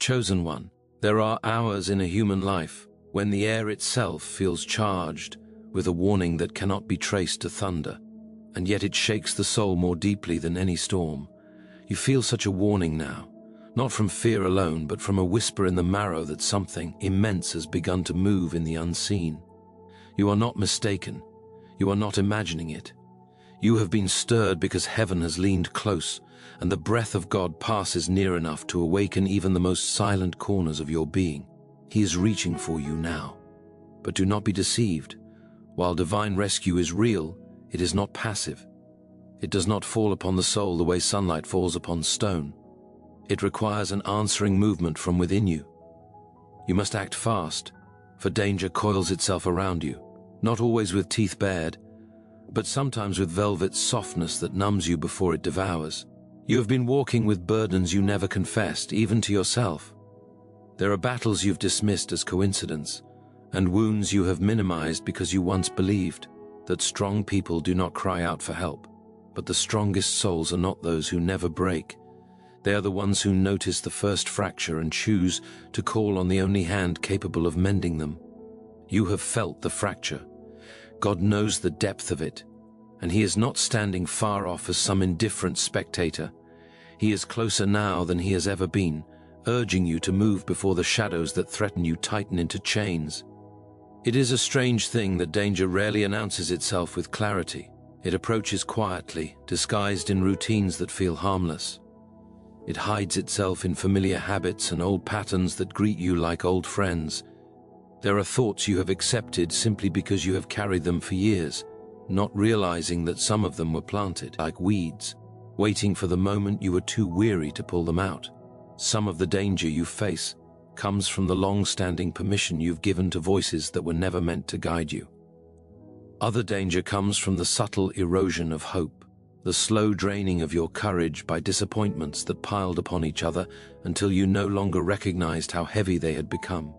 Chosen one, there are hours in a human life when the air itself feels charged with a warning that cannot be traced to thunder, and yet it shakes the soul more deeply than any storm. You feel such a warning now, not from fear alone, but from a whisper in the marrow that something immense has begun to move in the unseen. You are not mistaken. You are not imagining it. You have been stirred because heaven has leaned close, and the breath of God passes near enough to awaken even the most silent corners of your being. He is reaching for you now. But do not be deceived. While divine rescue is real, it is not passive. It does not fall upon the soul the way sunlight falls upon stone. It requires an answering movement from within you. You must act fast, for danger coils itself around you, not always with teeth bared, but sometimes with velvet softness that numbs you before it devours. You have been walking with burdens you never confessed, even to yourself. There are battles you've dismissed as coincidence, and wounds you have minimized because you once believed that strong people do not cry out for help. But the strongest souls are not those who never break. They are the ones who notice the first fracture and choose to call on the only hand capable of mending them. You have felt the fracture. God knows the depth of it, and He is not standing far off as some indifferent spectator. He is closer now than He has ever been, urging you to move before the shadows that threaten you tighten into chains. It is a strange thing that danger rarely announces itself with clarity. It approaches quietly, disguised in routines that feel harmless. It hides itself in familiar habits and old patterns that greet you like old friends. There are thoughts you have accepted simply because you have carried them for years, not realizing that some of them were planted like weeds, waiting for the moment you were too weary to pull them out. Some of the danger you face comes from the long-standing permission you've given to voices that were never meant to guide you. Other danger comes from the subtle erosion of hope, the slow draining of your courage by disappointments that piled upon each other until you no longer recognized how heavy they had become.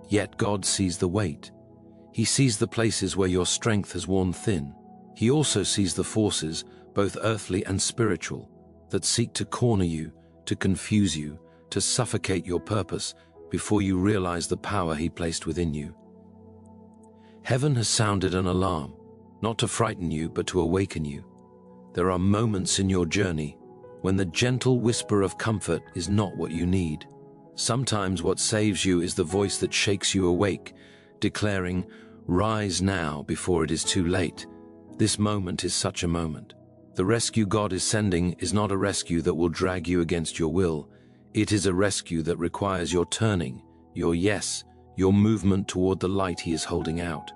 Yet God sees the weight. He sees the places where your strength has worn thin. He also sees the forces, both earthly and spiritual, that seek to corner you, to confuse you, to suffocate your purpose before you realize the power He placed within you. Heaven has sounded an alarm, not to frighten you, but to awaken you. There are moments in your journey when the gentle whisper of comfort is not what you need. Sometimes what saves you is the voice that shakes you awake, declaring, "Rise now before it is too late." This moment is such a moment. The rescue God is sending is not a rescue that will drag you against your will. It is a rescue that requires your turning, your yes, your movement toward the light He is holding out.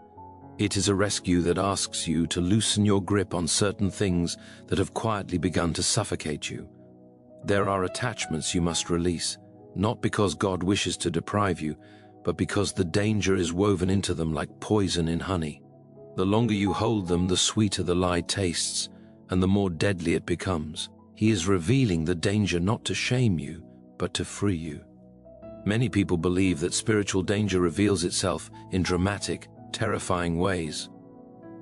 It is a rescue that asks you to loosen your grip on certain things that have quietly begun to suffocate you. There are attachments you must release, not because God wishes to deprive you, but because the danger is woven into them like poison in honey. The longer you hold them, the sweeter the lie tastes, and the more deadly it becomes. He is revealing the danger not to shame you, but to free you. Many people believe that spiritual danger reveals itself in dramatic, terrifying ways.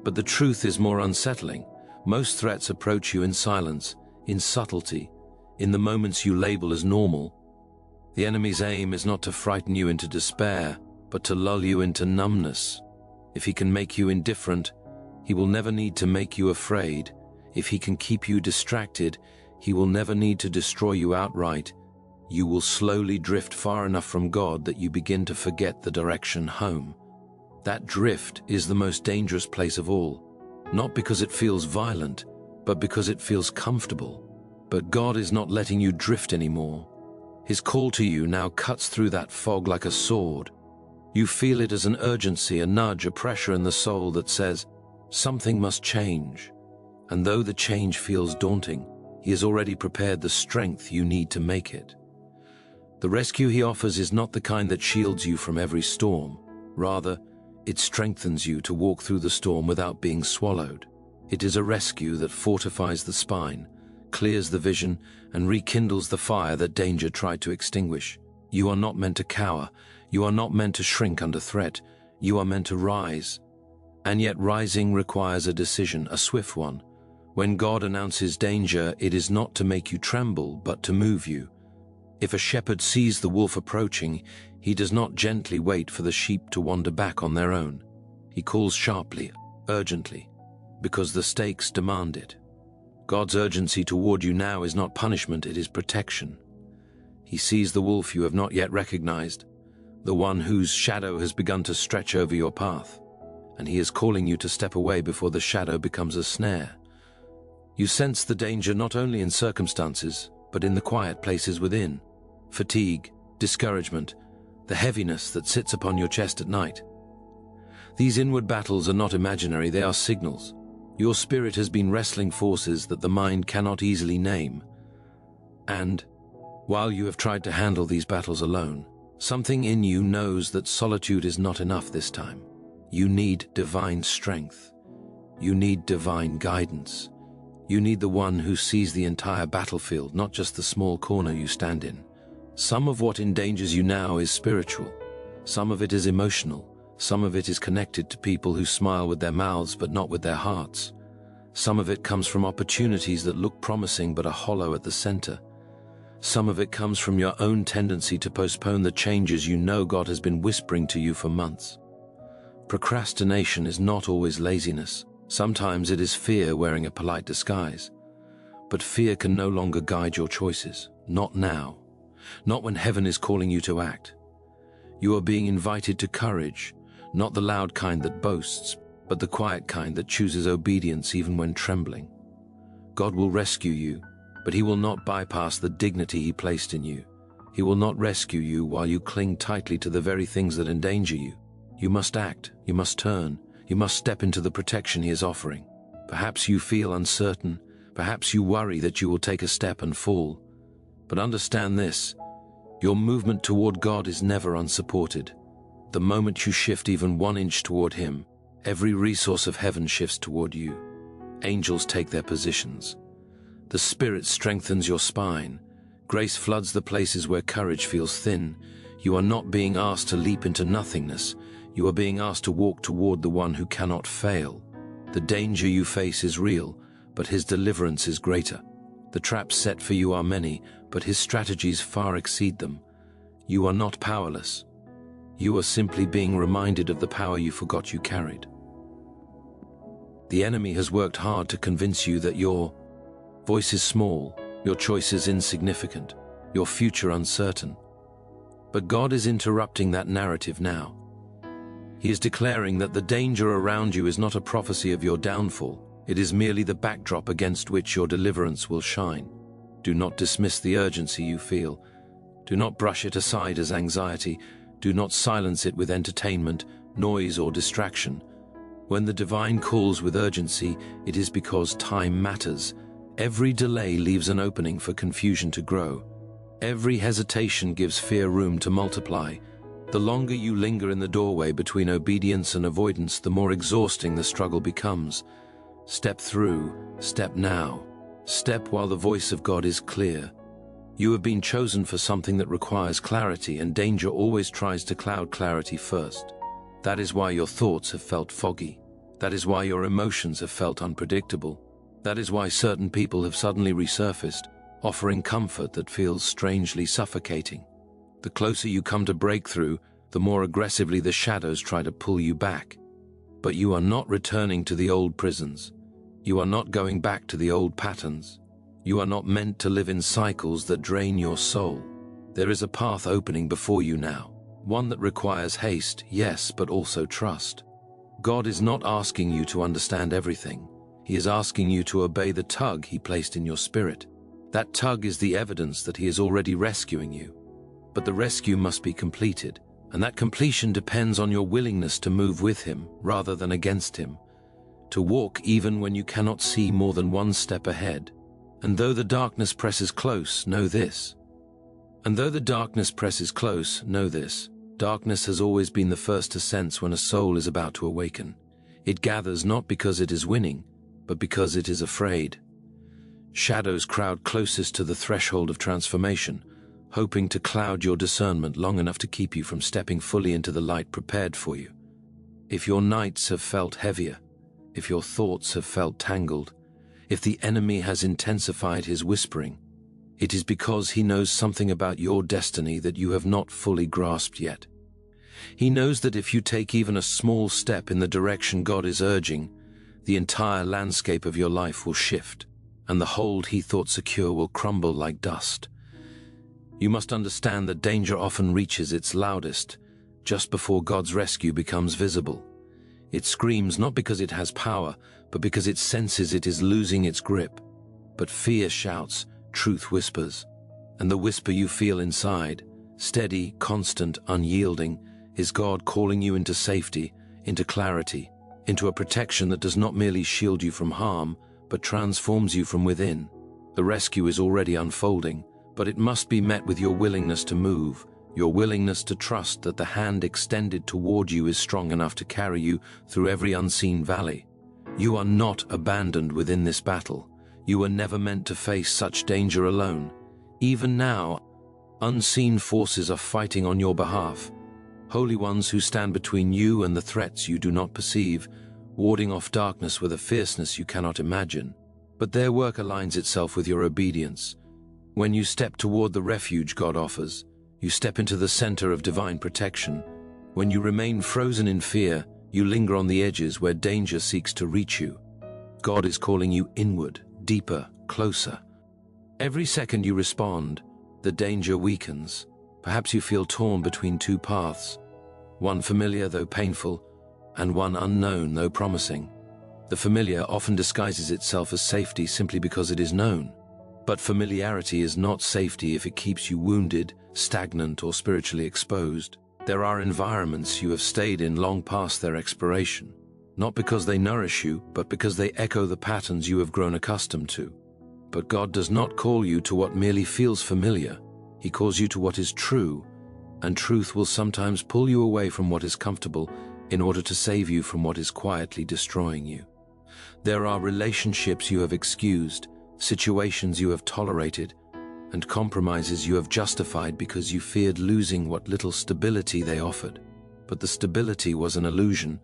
But the truth is more unsettling. Most threats approach you in silence, in subtlety, in the moments you label as normal. The enemy's aim is not to frighten you into despair, but to lull you into numbness. If he can make you indifferent, he will never need to make you afraid. If he can keep you distracted, he will never need to destroy you outright. You will slowly drift far enough from God that you begin to forget the direction home. That drift is the most dangerous place of all, not because it feels violent, but because it feels comfortable. But God is not letting you drift anymore. His call to you now cuts through that fog like a sword. You feel it as an urgency, a nudge, a pressure in the soul that says, something must change. And though the change feels daunting, He has already prepared the strength you need to make it. The rescue He offers is not the kind that shields you from every storm. Rather, it strengthens you to walk through the storm without being swallowed. It is a rescue that fortifies the spine, clears the vision, and rekindles the fire that danger tried to extinguish. You are not meant to cower. You are not meant to shrink under threat. You are meant to rise. And yet rising requires a decision, a swift one. When God announces danger, it is not to make you tremble, but to move you. If a shepherd sees the wolf approaching, he does not gently wait for the sheep to wander back on their own. He calls sharply, urgently, because the stakes demand it. God's urgency toward you now is not punishment, it is protection. He sees the wolf you have not yet recognized, the one whose shadow has begun to stretch over your path, and he is calling you to step away before the shadow becomes a snare. You sense the danger not only in circumstances, but in the quiet places within. Fatigue, discouragement, the heaviness that sits upon your chest at night. These inward battles are not imaginary, they are signals. Your spirit has been wrestling forces that the mind cannot easily name. And, while you have tried to handle these battles alone, something in you knows that solitude is not enough this time. You need divine strength. You need divine guidance. You need the one who sees the entire battlefield, not just the small corner you stand in. Some of what endangers you now is spiritual. Some of it is emotional. Some of it is connected to people who smile with their mouths but not with their hearts. Some of it comes from opportunities that look promising but are hollow at the center. Some of it comes from your own tendency to postpone the changes you know God has been whispering to you for months. Procrastination is not always laziness. Sometimes it is fear wearing a polite disguise. But fear can no longer guide your choices. Not now. Not when heaven is calling you to act. You are being invited to courage, not the loud kind that boasts, but the quiet kind that chooses obedience even when trembling. God will rescue you, but he will not bypass the dignity he placed in you. He will not rescue you while you cling tightly to the very things that endanger you. You must act, you must turn, you must step into the protection he is offering. Perhaps you feel uncertain, perhaps you worry that you will take a step and fall. But understand this, your movement toward God is never unsupported. The moment you shift even 1 inch toward him, every resource of heaven shifts toward you. Angels take their positions. The Spirit strengthens your spine. Grace floods the places where courage feels thin. You are not being asked to leap into nothingness. You are being asked to walk toward the one who cannot fail. The danger you face is real, but his deliverance is greater. The traps set for you are many, but his strategies far exceed them. You are not powerless. You are simply being reminded of the power you forgot you carried. The enemy has worked hard to convince you that your voice is small, your choice is insignificant, your future uncertain. But God is interrupting that narrative now. He is declaring that the danger around you is not a prophecy of your downfall. It is merely the backdrop against which your deliverance will shine. Do not dismiss the urgency you feel. Do not brush it aside as anxiety. Do not silence it with entertainment, noise, or distraction. When the divine calls with urgency, it is because time matters. Every delay leaves an opening for confusion to grow. Every hesitation gives fear room to multiply. The longer you linger in the doorway between obedience and avoidance, the more exhausting the struggle becomes. Step through, step now. Step while the voice of God is clear. You have been chosen for something that requires clarity, and danger always tries to cloud clarity first. That is why your thoughts have felt foggy. That is why your emotions have felt unpredictable. That is why certain people have suddenly resurfaced, offering comfort that feels strangely suffocating. The closer you come to breakthrough, the more aggressively the shadows try to pull you back. But you are not returning to the old prisons. You are not going back to the old patterns. You are not meant to live in cycles that drain your soul. There is a path opening before you now, one that requires haste, yes, but also trust. God is not asking you to understand everything. He is asking you to obey the tug he placed in your spirit. That tug is the evidence that he is already rescuing you. But the rescue must be completed, and that completion depends on your willingness to move with him rather than against him, to walk even when you cannot see more than 1 step ahead. And though the darkness presses close, know this. Darkness has always been the first to sense when a soul is about to awaken. It gathers not because it is winning, but because it is afraid. Shadows crowd closest to the threshold of transformation, hoping to cloud your discernment long enough to keep you from stepping fully into the light prepared for you. If your nights have felt heavier, if your thoughts have felt tangled, if the enemy has intensified his whispering, It is because he knows something about your destiny that you have not fully grasped yet. He knows that if you take even a small step in the direction God is urging, the entire landscape of your life will shift, and the hold he thought secure will crumble like dust. You must understand that danger often reaches its loudest just before God's rescue becomes visible. It screams not because it has power, but because it senses it is losing its grip. But fear shouts, truth whispers, and the whisper you feel inside, steady, constant, unyielding, is God calling you into safety, into clarity, into a protection that does not merely shield you from harm, but transforms you from within. The rescue is already unfolding, but it must be met with your willingness to move, your willingness to trust that the hand extended toward you is strong enough to carry you through every unseen valley. You are not abandoned within this battle. You were never meant to face such danger alone. Even now, unseen forces are fighting on your behalf. Holy ones who stand between you and the threats you do not perceive, warding off darkness with a fierceness you cannot imagine. But their work aligns itself with your obedience. When you step toward the refuge God offers, you step into the center of divine protection. When you remain frozen in fear, you linger on the edges where danger seeks to reach you. God is calling you inward, deeper, closer. Every second you respond, the danger weakens. Perhaps you feel torn between two paths, one familiar though painful, and one unknown though promising. The familiar often disguises itself as safety simply because it is known. But familiarity is not safety if it keeps you wounded, stagnant, or spiritually exposed. There are environments you have stayed in long past their expiration, not because they nourish you, but because they echo the patterns you have grown accustomed to. But God does not call you to what merely feels familiar. He calls you to what is true, and truth will sometimes pull you away from what is comfortable in order to save you from what is quietly destroying you. There are relationships you have excused, situations you have tolerated, and compromises you have justified because you feared losing what little stability they offered. But the stability was an illusion.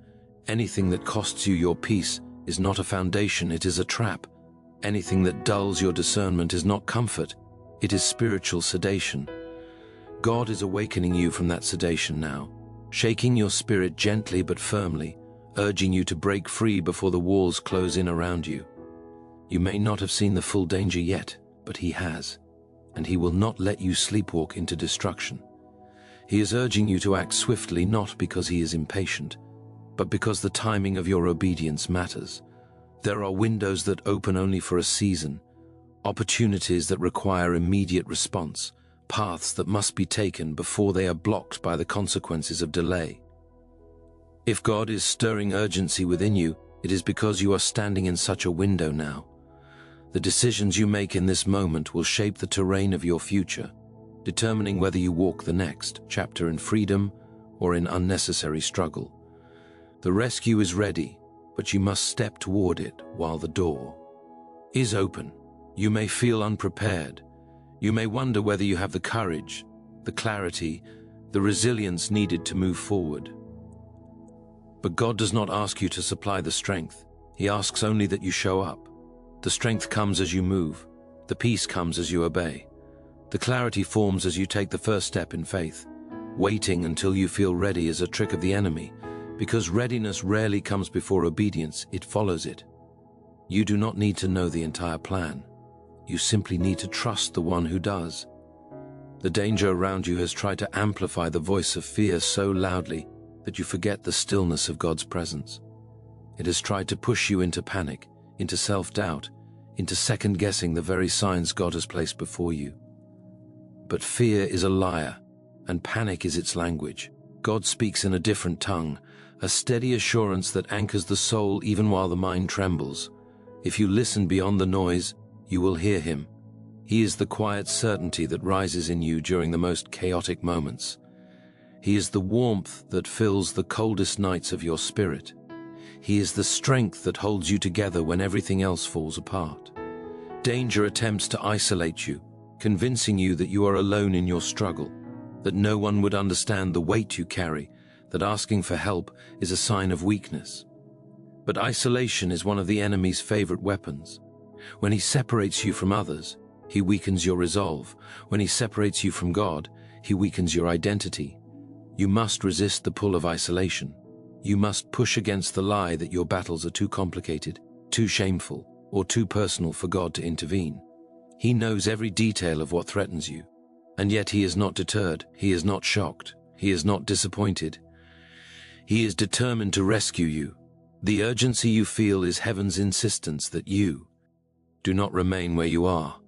Anything that costs you your peace is not a foundation, it is a trap. Anything that dulls your discernment is not comfort, it is spiritual sedation. God is awakening you from that sedation now, shaking your spirit gently but firmly, urging you to break free before the walls close in around you. You may not have seen the full danger yet, but He has, and He will not let you sleepwalk into destruction. He is urging you to act swiftly, not because He is impatient, but because the timing of your obedience matters. There are windows that open only for a season, opportunities that require immediate response, paths that must be taken before they are blocked by the consequences of delay. If God is stirring urgency within you, it is because you are standing in such a window now. The decisions you make in this moment will shape the terrain of your future, determining whether you walk the next chapter in freedom or in unnecessary struggle. The rescue is ready, but you must step toward it while the door is open. You may feel unprepared. You may wonder whether you have the courage, the clarity, the resilience needed to move forward. But God does not ask you to supply the strength. He asks only that you show up. The strength comes as you move. The peace comes as you obey. The clarity forms as you take the first step in faith. Waiting until you feel ready is a trick of the enemy, because readiness rarely comes before obedience, it follows it. You do not need to know the entire plan. You simply need to trust the one who does. The danger around you has tried to amplify the voice of fear so loudly that you forget the stillness of God's presence. It has tried to push you into panic, into self-doubt, into second-guessing the very signs God has placed before you. But fear is a liar, and panic is its language. God speaks in a different tongue, a steady assurance that anchors the soul even while the mind trembles. If you listen beyond the noise, you will hear Him. He is the quiet certainty that rises in you during the most chaotic moments. He is the warmth that fills the coldest nights of your spirit. He is the strength that holds you together when everything else falls apart. Danger attempts to isolate you, convincing you that you are alone in your struggle, that no one would understand the weight you carry, that asking for help is a sign of weakness. But isolation is one of the enemy's favorite weapons. When he separates you from others, he weakens your resolve. When he separates you from God, he weakens your identity. You must resist the pull of isolation. You must push against the lie that your battles are too complicated, too shameful, or too personal for God to intervene. He knows every detail of what threatens you, and yet he is not deterred, he is not shocked, he is not disappointed. He is determined to rescue you. The urgency you feel is heaven's insistence that you do not remain where you are.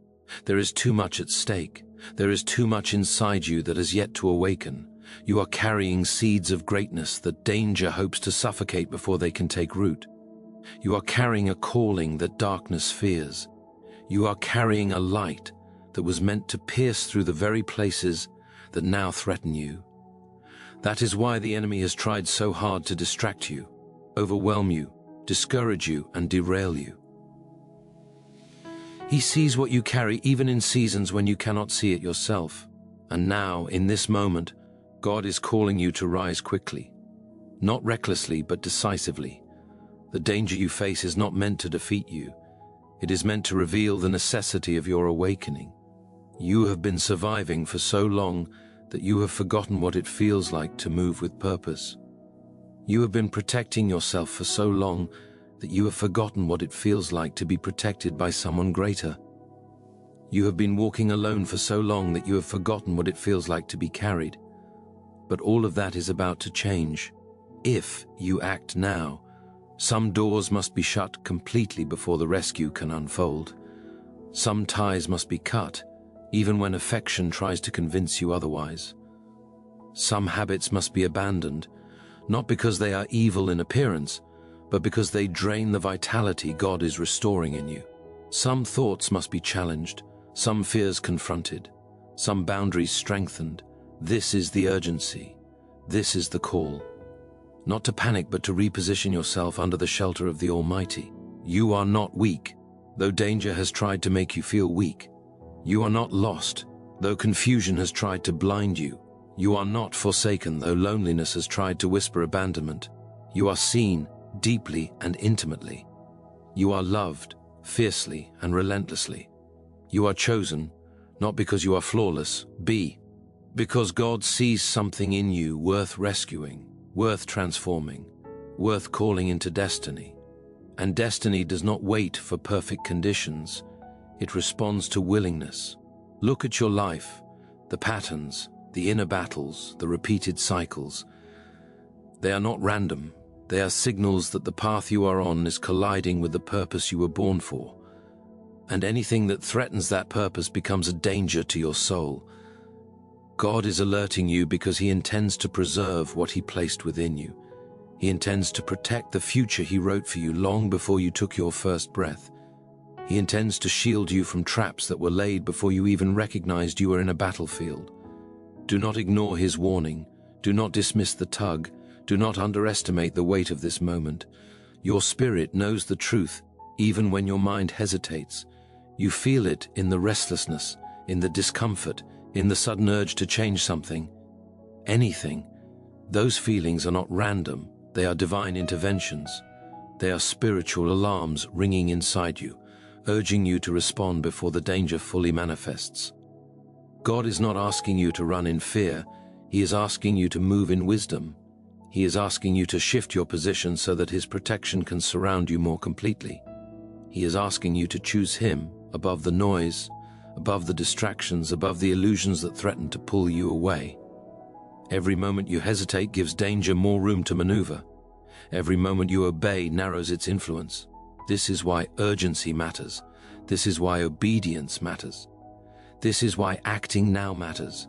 There is too much at stake. There is too much inside you that has yet to awaken. You are carrying seeds of greatness that danger hopes to suffocate before they can take root. You are carrying a calling that darkness fears. You are carrying a light that was meant to pierce through the very places that now threaten you. That is why the enemy has tried so hard to distract you, overwhelm you, discourage you, and derail you. He sees what you carry even in seasons when you cannot see it yourself. And now, in this moment, God is calling you to rise quickly. Not recklessly, but decisively. The danger you face is not meant to defeat you. It is meant to reveal the necessity of your awakening. You have been surviving for so long that you have forgotten what it feels like to move with purpose. You have been protecting yourself for so long that you have forgotten what it feels like to be protected by someone greater. You have been walking alone for so long that you have forgotten what it feels like to be carried. But all of that is about to change. If you act now, some doors must be shut completely before the rescue can unfold. Some ties must be cut, even when affection tries to convince you otherwise. Some habits must be abandoned, not because they are evil in appearance, but because they drain the vitality God is restoring in you. Some thoughts must be challenged, some fears confronted, some boundaries strengthened. This is the urgency. This is the call. Not to panic, but to reposition yourself under the shelter of the Almighty. You are not weak, though danger has tried to make you feel weak. You are not lost, though confusion has tried to blind you. You are not forsaken, though loneliness has tried to whisper abandonment. You are seen deeply and intimately. You are loved fiercely and relentlessly. You are chosen, not because you are flawless, because God sees something in you worth rescuing, worth transforming, worth calling into destiny. And destiny does not wait for perfect conditions. It responds to willingness. Look at your life, the patterns, the inner battles, the repeated cycles. They are not random. They are signals that the path you are on is colliding with the purpose you were born for. And anything that threatens that purpose becomes a danger to your soul. God is alerting you because He intends to preserve what He placed within you. He intends to protect the future He wrote for you long before you took your first breath. He intends to shield you from traps that were laid before you even recognized you were in a battlefield. Do not ignore His warning. Do not dismiss the tug. Do not underestimate the weight of this moment. Your spirit knows the truth, even when your mind hesitates. You feel it in the restlessness, in the discomfort, in the sudden urge to change something. Anything. Those feelings are not random. They are divine interventions. They are spiritual alarms ringing inside you, urging you to respond before the danger fully manifests. God is not asking you to run in fear. He is asking you to move in wisdom. He is asking you to shift your position so that His protection can surround you more completely. He is asking you to choose Him above the noise, above the distractions, above the illusions that threaten to pull you away. Every moment you hesitate gives danger more room to maneuver. Every moment you obey narrows its influence. This is why urgency matters. This is why obedience matters. This is why acting now matters.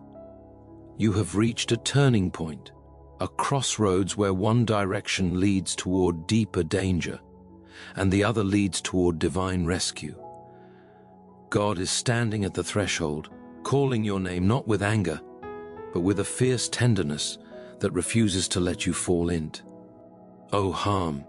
You have reached a turning point, a crossroads where one direction leads toward deeper danger, and the other leads toward divine rescue. God is standing at the threshold, calling your name not with anger, but with a fierce tenderness that refuses to let you fall into. Oh, harm.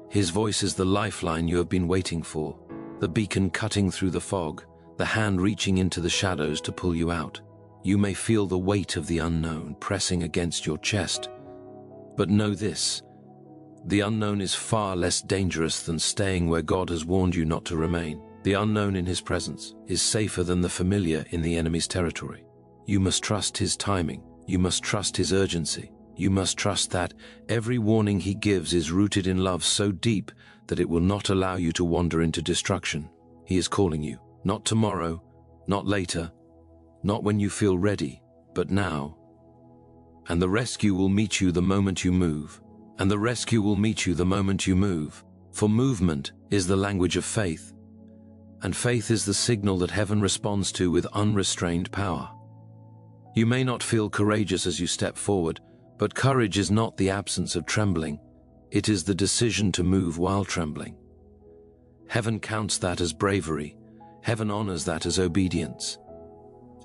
His voice is the lifeline you have been waiting for, the beacon cutting through the fog, the hand reaching into the shadows to pull you out. You may feel the weight of the unknown pressing against your chest, but know this: the unknown is far less dangerous than staying where God has warned you not to remain. The unknown in his presence is safer than the familiar in the enemy's territory. You must trust his timing. You must trust his urgency. You must trust that every warning he gives is rooted in love so deep that it will not allow you to wander into destruction. He is calling you, not tomorrow, not later, not when you feel ready, but now. And the rescue will meet you the moment you move. And the rescue will meet you the moment you move. For movement is the language of faith. And faith is the signal that heaven responds to with unrestrained power. You may not feel courageous as you step forward, but courage is not the absence of trembling. It is the decision to move while trembling. Heaven counts that as bravery. Heaven honors that as obedience.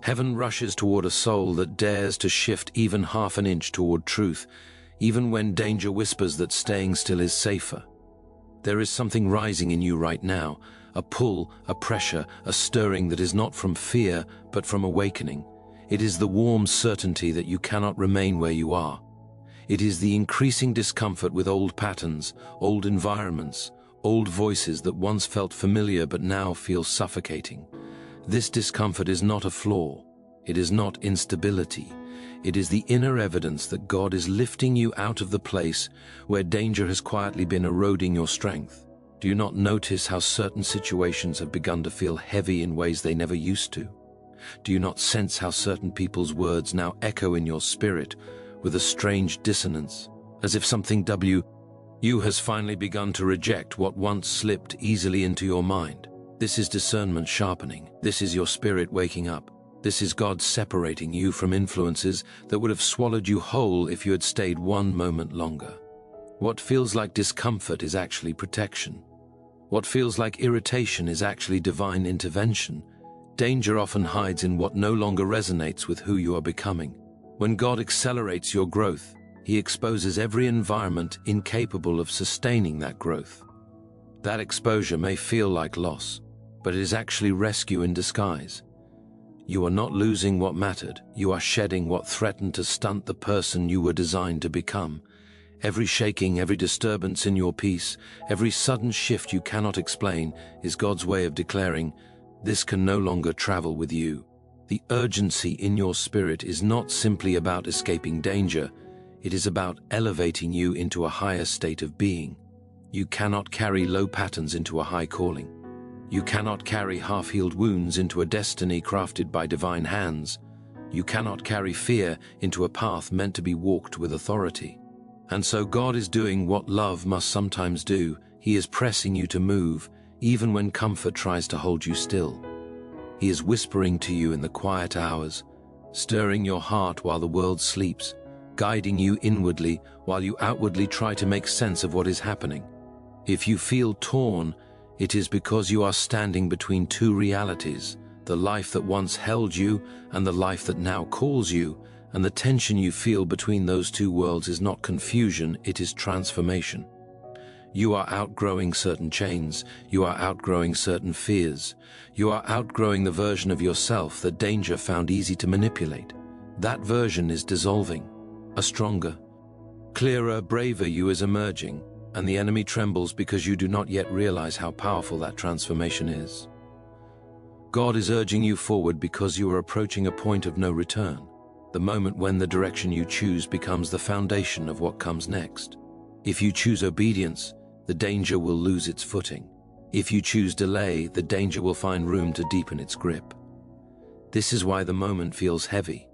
Heaven rushes toward a soul that dares to shift even half an inch toward truth, even when danger whispers that staying still is safer. There is something rising in you right now, a pull, a pressure, a stirring that is not from fear, but from awakening. It is the warm certainty that you cannot remain where you are. It is the increasing discomfort with old patterns, old environments, old voices that once felt familiar but now feel suffocating. This discomfort is not a flaw. It is not instability. It is the inner evidence that God is lifting you out of the place where danger has quietly been eroding your strength. Do you not notice how certain situations have begun to feel heavy in ways they never used to? Do you not sense how certain people's words now echo in your spirit with a strange dissonance, as if something you has finally begun to reject what once slipped easily into your mind? This is discernment sharpening. This is your spirit waking up. This is God separating you from influences that would have swallowed you whole if you had stayed one moment longer. What feels like discomfort is actually protection. What feels like irritation is actually divine intervention. Danger often hides in what no longer resonates with who you are becoming. When God accelerates your growth, He exposes every environment incapable of sustaining that growth. That exposure may feel like loss, but it is actually rescue in disguise. You are not losing what mattered. You are shedding what threatened to stunt the person you were designed to become. Every shaking, every disturbance in your peace, every sudden shift you cannot explain is God's way of declaring, this can no longer travel with you. The urgency in your spirit is not simply about escaping danger. It is about elevating you into a higher state of being. You cannot carry low patterns into a high calling. You cannot carry half-healed wounds into a destiny crafted by divine hands. You cannot carry fear into a path meant to be walked with authority. And so God is doing what love must sometimes do. He is pressing you to move, even when comfort tries to hold you still. He is whispering to you in the quiet hours, stirring your heart while the world sleeps, guiding you inwardly while you outwardly try to make sense of what is happening. If you feel torn, it is because you are standing between two realities, the life that once held you and the life that now calls you, and the tension you feel between those two worlds is not confusion, it is transformation. You are outgrowing certain chains, you are outgrowing certain fears, you are outgrowing the version of yourself that danger found easy to manipulate. That version is dissolving. A stronger, clearer, braver you is emerging, and the enemy trembles because you do not yet realize how powerful that transformation is. God is urging you forward because you are approaching a point of no return, the moment when the direction you choose becomes the foundation of what comes next. If you choose obedience, the danger will lose its footing. If you choose delay, the danger will find room to deepen its grip. This is why the moment feels heavy.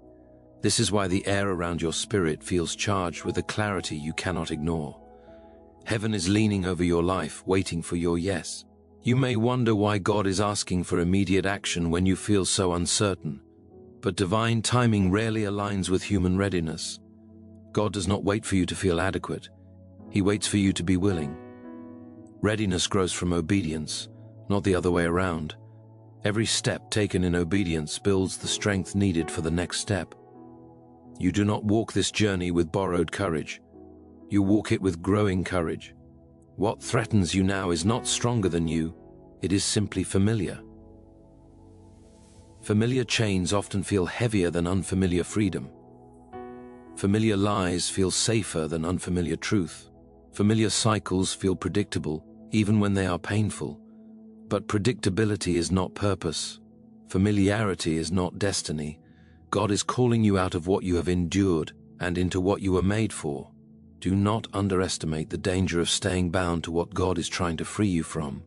This is why the air around your spirit feels charged with a clarity you cannot ignore. Heaven is leaning over your life, waiting for your yes. You may wonder why God is asking for immediate action when you feel so uncertain, but divine timing rarely aligns with human readiness. God does not wait for you to feel adequate. He waits for you to be willing. Readiness grows from obedience, not the other way around. Every step taken in obedience builds the strength needed for the next step. You do not walk this journey with borrowed courage. You walk it with growing courage. What threatens you now is not stronger than you, it is simply familiar. Familiar chains often feel heavier than unfamiliar freedom. Familiar lies feel safer than unfamiliar truth. Familiar cycles feel predictable, even when they are painful. But predictability is not purpose. Familiarity is not destiny. God is calling you out of what you have endured and into what you were made for. Do not underestimate the danger of staying bound to what God is trying to free you from.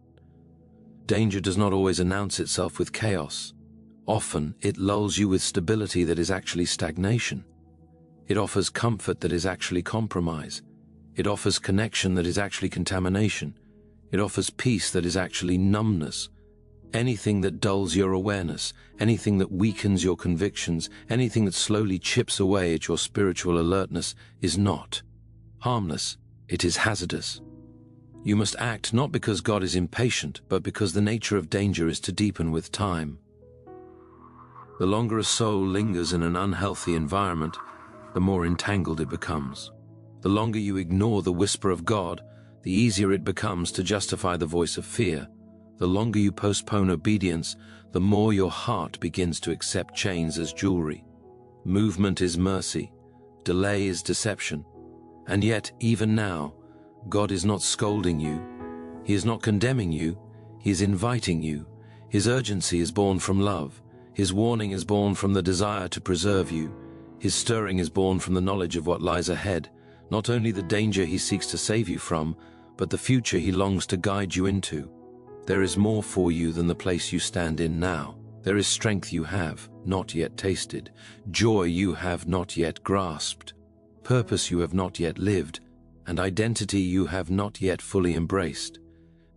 Danger does not always announce itself with chaos. Often, it lulls you with stability that is actually stagnation. It offers comfort that is actually compromise. It offers connection that is actually contamination. It offers peace that is actually numbness. Anything that dulls your awareness, anything that weakens your convictions, anything that slowly chips away at your spiritual alertness is not harmless. It is hazardous. You must act not because God is impatient, but because the nature of danger is to deepen with time. The longer a soul lingers in an unhealthy environment, the more entangled it becomes. The longer you ignore the whisper of God, the easier it becomes to justify the voice of fear. The longer you postpone obedience, the more your heart begins to accept chains as jewelry. Movement is mercy. Delay is deception. And yet, even now, God is not scolding you. He is not condemning you. He is inviting you. His urgency is born from love. His warning is born from the desire to preserve you. His stirring is born from the knowledge of what lies ahead, not only the danger he seeks to save you from, but the future he longs to guide you into. There is more for you than the place you stand in now. There is strength you have not yet tasted, joy you have not yet grasped, purpose you have not yet lived, and identity you have not yet fully embraced.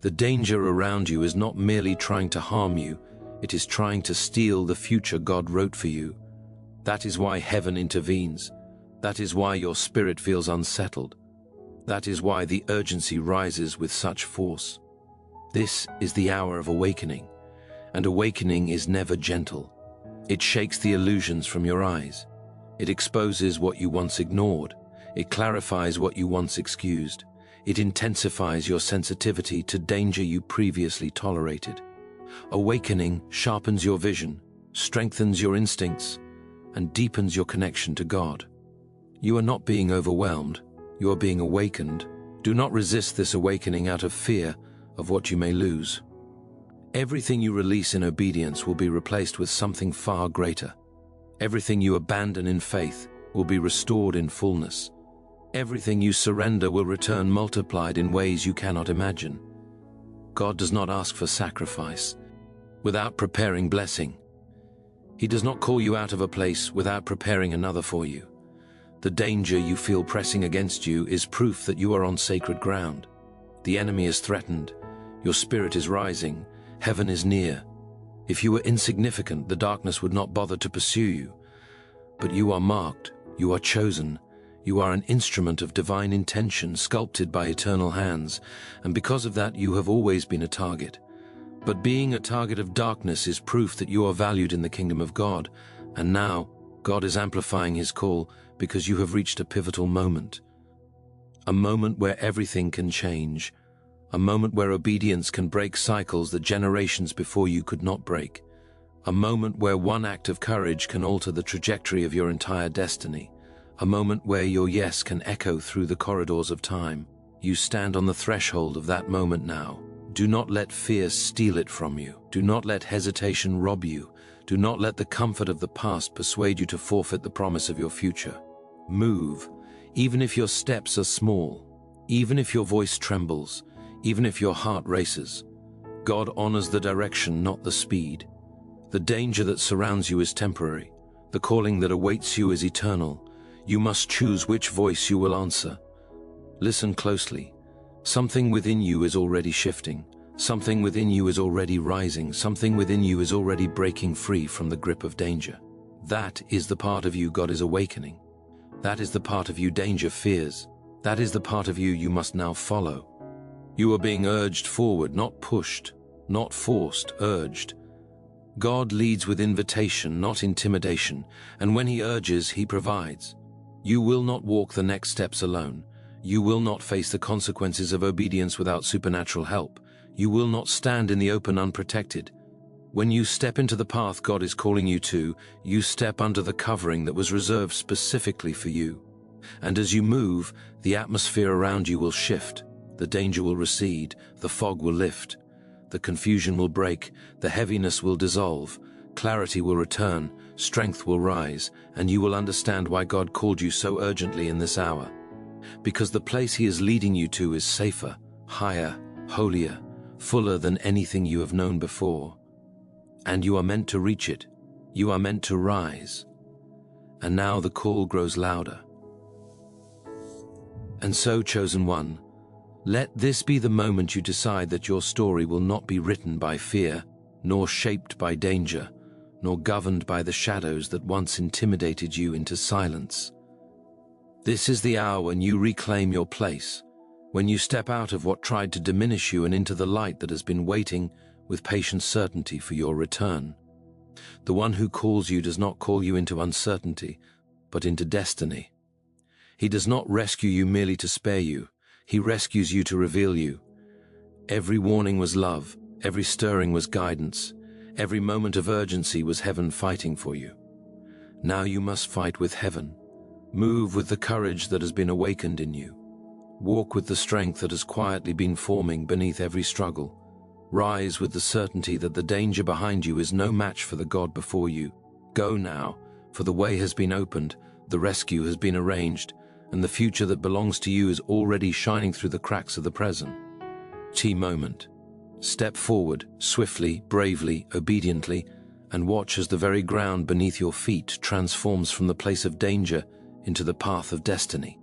The danger around you is not merely trying to harm you, it is trying to steal the future God wrote for you. That is why heaven intervenes. That is why your spirit feels unsettled. That is why the urgency rises with such force. This is the hour of awakening, and awakening is never gentle. It shakes the illusions from your eyes. It exposes what you once ignored. It clarifies what you once excused. It intensifies your sensitivity to danger you previously tolerated. Awakening sharpens your vision, strengthens your instincts, and deepens your connection to God. You are not being overwhelmed, you are being awakened. Do not resist this awakening out of fear of what you may lose. Everything you release in obedience will be replaced with something far greater. Everything you abandon in faith will be restored in fullness. Everything you surrender will return multiplied in ways you cannot imagine. God does not ask for sacrifice without preparing blessing. He does not call you out of a place without preparing another for you. The danger you feel pressing against you is proof that you are on sacred ground. The enemy is threatened. Your spirit is rising. Heaven is near. If you were insignificant, the darkness would not bother to pursue you. But you are marked. You are chosen. You are an instrument of divine intention sculpted by eternal hands, and because of that you have always been a target. But being a target of darkness is proof that you are valued in the kingdom of God, and now God is amplifying his call because you have reached a pivotal moment. A moment where everything can change. A moment where obedience can break cycles that generations before you could not break. A moment where one act of courage can alter the trajectory of your entire destiny. A moment where your yes can echo through the corridors of time. You stand on the threshold of that moment now. Do not let fear steal it from you. Do not let hesitation rob you. Do not let the comfort of the past persuade you to forfeit the promise of your future. Move, even if your steps are small, even if your voice trembles, even if your heart races. God honors the direction, not the speed. The danger that surrounds you is temporary. The calling that awaits you is eternal. You must choose which voice you will answer. Listen closely. Something within you is already shifting. Something within you is already rising. Something within you is already breaking free from the grip of danger. That is the part of you God is awakening. That is the part of you danger fears. That is the part of you must now follow. You are being urged forward, not pushed, not forced, urged. God leads with invitation, not intimidation, and when he urges, he provides. You will not walk the next steps alone. You will not face the consequences of obedience without supernatural help. You will not stand in the open unprotected. When you step into the path God is calling you to, you step under the covering that was reserved specifically for you. And as you move, the atmosphere around you will shift. The danger will recede. The fog will lift. The confusion will break, the heaviness will dissolve, clarity will return, strength will rise, and you will understand why God called you so urgently in this hour. Because the place He is leading you to is safer, higher, holier, fuller than anything you have known before. And you are meant to reach it. You are meant to rise. And now the call grows louder. And so, chosen one, let this be the moment you decide that your story will not be written by fear, nor shaped by danger, nor governed by the shadows that once intimidated you into silence. This is the hour when you reclaim your place, when you step out of what tried to diminish you and into the light that has been waiting with patient certainty for your return. The one who calls you does not call you into uncertainty, but into destiny. He does not rescue you merely to spare you. He rescues you to reveal you. Every warning was love, every stirring was guidance, every moment of urgency was heaven fighting for you. Now you must fight with heaven. Move with the courage that has been awakened in you. Walk with the strength that has quietly been forming beneath every struggle. Rise with the certainty that the danger behind you is no match for the God before you. Go now, for the way has been opened, the rescue has been arranged, and the future that belongs to you is already shining through the cracks of the present. Moment. Step forward, swiftly, bravely, obediently, and watch as the very ground beneath your feet transforms from the place of danger into the path of destiny.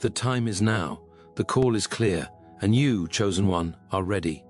The time is now, the call is clear, and you, chosen one, are ready.